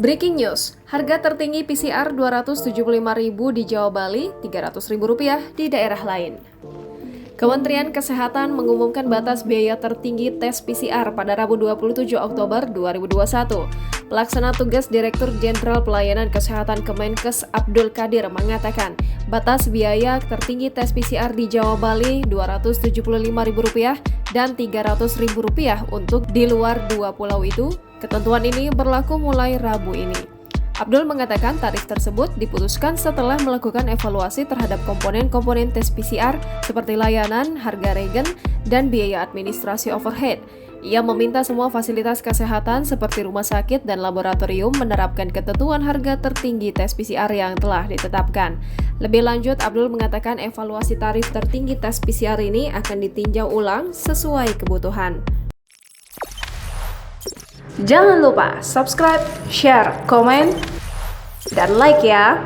Breaking news, harga tertinggi PCR Rp275.000 di Jawa Bali, Rp300.000 di daerah lain. Kementerian Kesehatan mengumumkan batas biaya tertinggi tes PCR pada Rabu 27 Oktober 2021. Pelaksana tugas Direktur Jenderal Pelayanan Kesehatan Kemenkes Abdul Qadir mengatakan, batas biaya tertinggi tes PCR di Jawa Bali Rp275.000 dan Rp300.000 untuk di luar dua pulau itu. Ketentuan ini berlaku mulai Rabu ini. Abdul mengatakan tarif tersebut diputuskan setelah melakukan evaluasi terhadap komponen-komponen tes PCR seperti layanan, harga regen, dan biaya administrasi overhead. Ia meminta semua fasilitas kesehatan seperti rumah sakit dan laboratorium menerapkan ketentuan harga tertinggi tes PCR yang telah ditetapkan. Lebih lanjut, Abdul mengatakan evaluasi tarif tertinggi tes PCR ini akan ditinjau ulang sesuai kebutuhan. Jangan lupa subscribe, share, komen, dan like ya!